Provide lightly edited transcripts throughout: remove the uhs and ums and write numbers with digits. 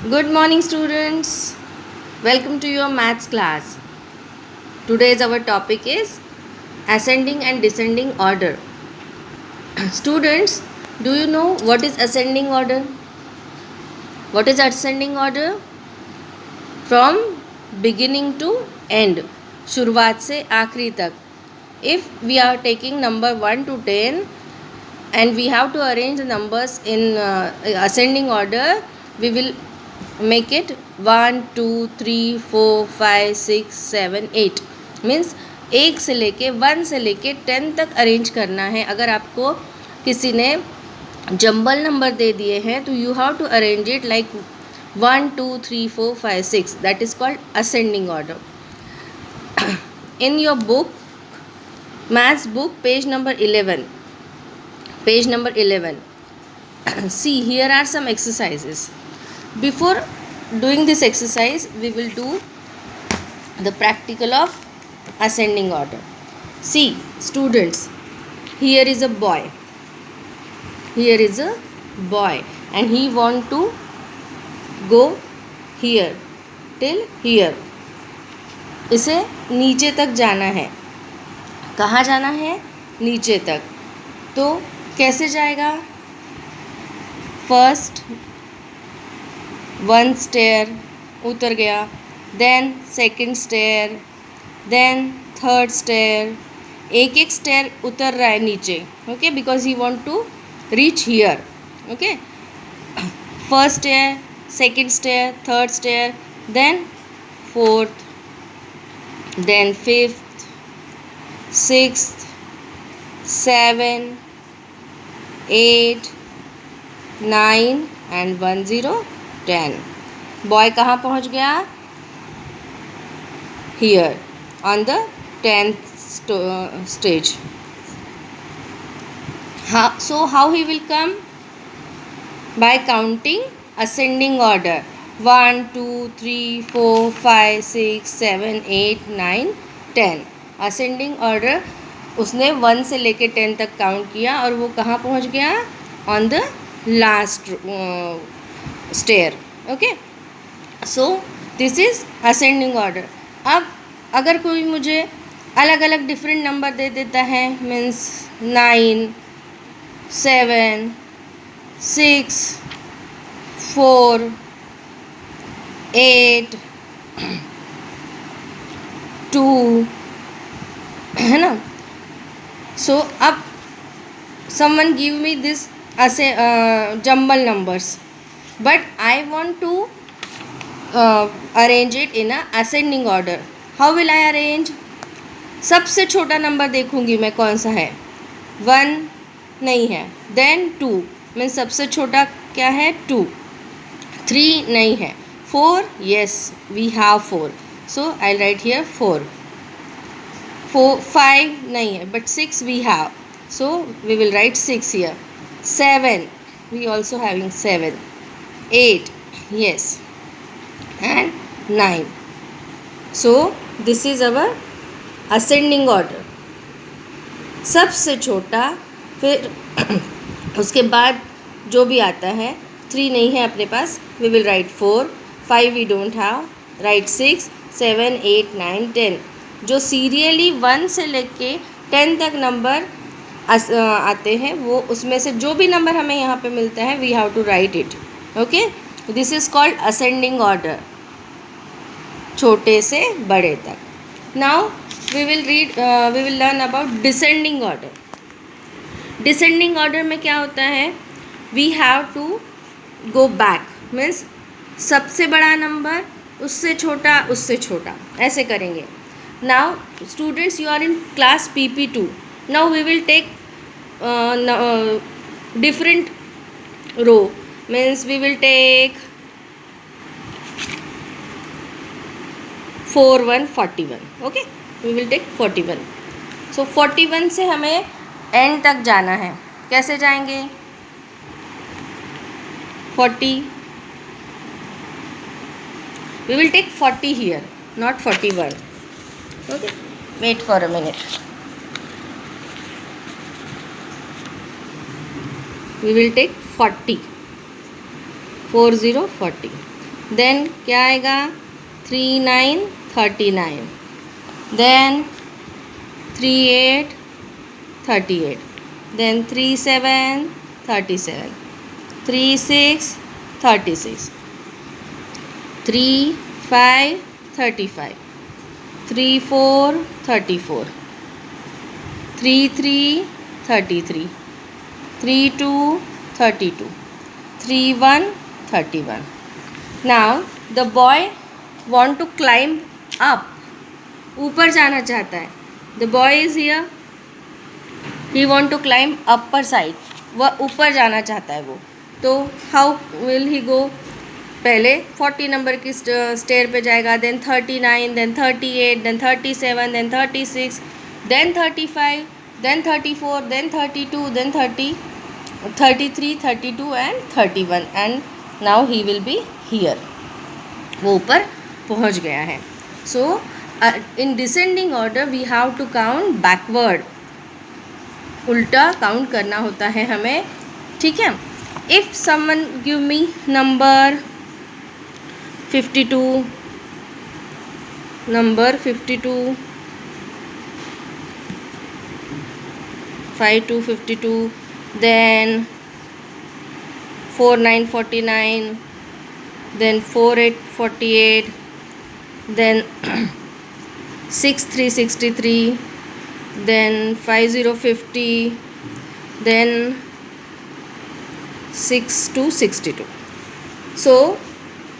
Good morning, students. Welcome to your maths class. Today's our topic is ascending and descending order. Students, do you know what is ascending order? What is ascending order? From beginning to end. शुरुआत से आखिरी तक. If we are taking number 1 to 10 and we have to arrange the numbers in ascending order, we will make it 1 2 3 4 5 6 7 8 means 1 से लेके 1 से लेके 10 तक arrange करना है. अगर आपको किसी ने जंबल नंबर दे दिए हैं तो you have to arrange it like 1 2 3 4 5 6. That is called ascending order. in your book, maths book, page number 11, see, here are some exercises. Before doing this exercise, we will do the practical of ascending order. See, students, here is a boy, and he want to go here till here. इसे नीचे तक जाना है. कहाँ जाना है? नीचे तक. तो कैसे जाएगा? फर्स्ट 1 स्टेयर उतर गया, then second stair, then third stair. एक एक स्टेयर उतर रहा है नीचे. Okay, because he want to reach here. Okay, first stair, second stair, third stair, then fourth, then fifth, sixth, 7, 8, 9 and 1 0 10. Boy कहाँ पहुँच गया? Here on the 10th stage. So how he will come? By counting ascending order. 1 2 3 4 5 6 7 8 9 10. Ascending order उसने 1 से लेके 10 तक count किया और वो कहाँ पहुँच गया? On the last stair. Okay, so this is ascending order. अब अगर कोई मुझे अलग अलग डिफरेंट नंबर दे देता है, मीन्स 9 7 6 4 8 2, है ना. सो अब someone give me this as a jumble numbers, but I want to arrange it in a ascending order. How will I arrange? सबसे छोटा नंबर देखूंगी मैं कौन सा है. 1 नहीं है, देन 2 मीन्स सबसे छोटा क्या है? 2. 3 नहीं है. 4, yes, we have 4, so I'll write here 4. 5 नहीं है, but 6 we have, so we will write 6 here. 7, we also having 7. 8, yes, and 9. So this is our ascending order. सबसे छोटा, फिर उसके बाद जो भी आता है. 3 नहीं है अपने पास, we will write 4. 5 we don't have, write 6 7 8 9 10. जो सीरियली 1 से लेके 10 तक नंबर आते हैं, वो उसमें से जो भी नंबर हमें यहाँ पे मिलता है, we have to write it. Okay, this is called ascending order, छोटे से बड़े तक. Now we will learn about descending order. Descending order में क्या होता है? We have to go back, means सबसे बड़ा नंबर, उससे छोटा, ऐसे करेंगे. Now students, you are in class PP2. Now we will take different row, means we will take 4 1 41. Okay, we will take 41. सो 41 से हमें एंड तक जाना है. कैसे जाएंगे? 40. We will take 40 here, not 41. Okay, wait for a minute. We will take 40. 40 40. Then क्या आएगा 3 9 39, then 3 8 38, then 3 7 37, 3 6 36, 3 5 35, 3 4 34, 3 3 33, 3 2 32, 3 1 31. Now the boy want to climb up. ऊपर जाना चाहता है. The boy is here. He want to climb upper side. वह ऊपर जाना चाहता है वो. तो how will he go? पहले 40 नंबर की स्टेयर पे जाएगा, then 39, then 38, then 37, then 36, then 35, then 34, then 32, then 33, 32 and 31 and now he will be here. वो ऊपर पहुंच गया है. So in descending order we have to count backward. उल्टा काउंट करना होता है हमें. ठीक है. If someone give me number 52, number 52, 5 2 52, then 4 9 49, then 4 8 48, then 6 3 63, then 5 0 50, then 6 2 62. So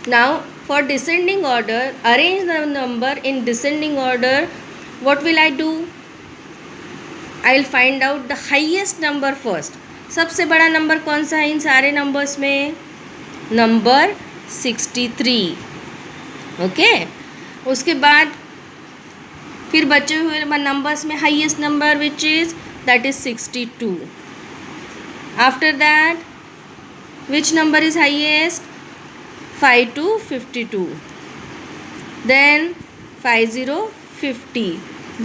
now for descending order, arrange the number in descending order. What will I do? I will find out the highest number first. सबसे बड़ा number कौन सा है इन सारे numbers में? Number 63. Okay. उसके बाद फिर बचे हुए नंबर्स में highest number which is that is 62. After that which number is highest? 5 2 52, then 5 0 50,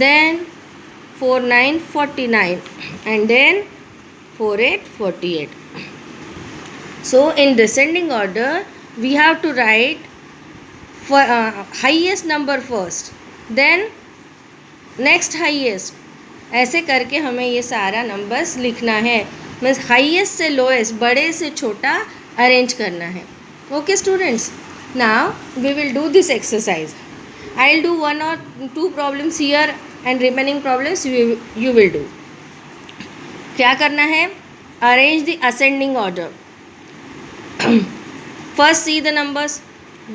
then 4 9 49 and then 4 8 48. So in descending order we have to write for highest number first, then next highest. ऐसे करके हमें ये सारा numbers लिखना है. Means highest से lowest, बड़े से छोटा अरेंज करना है. Okay students, now we will do this exercise. I will do 1 or 2 problems here and remaining problems you will do. क्या करना है? Arrange the ascending order. First see the numbers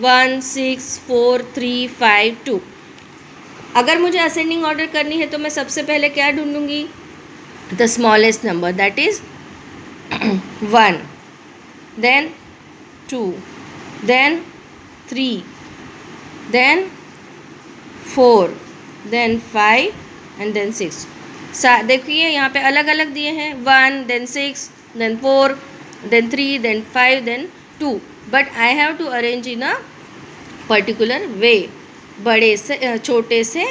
1 6 4 3 5 2. अगर मुझे ascending order करनी है तो मैं सबसे पहले क्या ढूंढूंगी? The smallest number, that is 1, then 2, then 3, then 4, then 5 and then 6. देखिए यहाँ पे अलग अलग दिए हैं. 1, then 6, then 4, then 3, then 5, then 2. But I have to arrange in a particular way. बड़े से छोटे से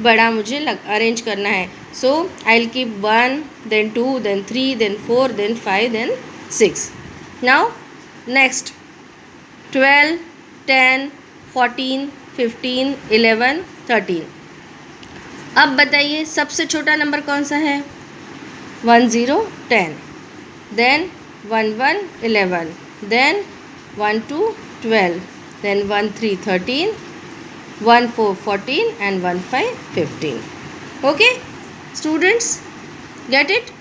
बड़ा मुझे अरेंज करना है. So I'll keep 1, then 2, then 3, then 4, then 5, then 6. Now next 12, 10, 14, 15, 11, 13. अब बताइए सबसे छोटा नंबर कौन सा है? 1 0 10, then 1 1 11, then 1 2 12, then 1 3 13, 1 4 14 and 1 5 15. Okay students, get it?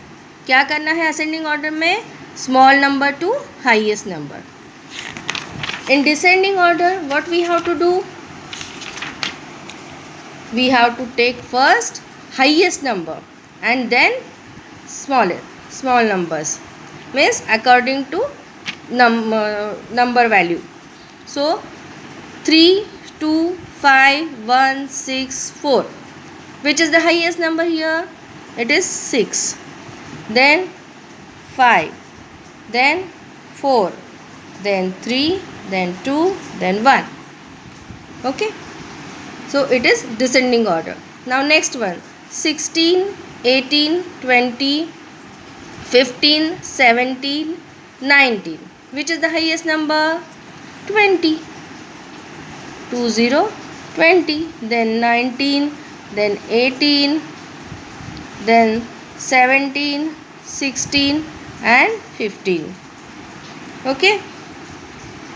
क्या करना है असेंडिंग ऑर्डर में? Small number two highest number. In descending order, what we have to do? We have to take first highest number and then small numbers. Means according to number value. So 3 2 5 1 6 4. Which is the highest number here? It is 6. Then 5. Then 4. Then 3. Then 2, then 1. Okay, so it is descending order. Now next one, 16 18 20 15 17 19. Which is the highest number? 20. 2 0 20, then 19, then 18, then 17, 16 and 15. Okay.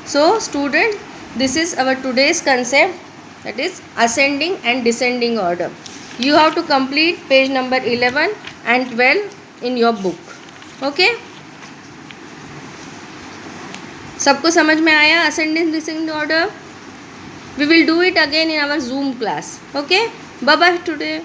So student, this is our today's concept, that is ascending and descending order. You have to complete page number 11 and 12 in your book. Okay. सबको समझ में आया ascending descending order? We will do it again in our Zoom class. Okay. Bye bye today.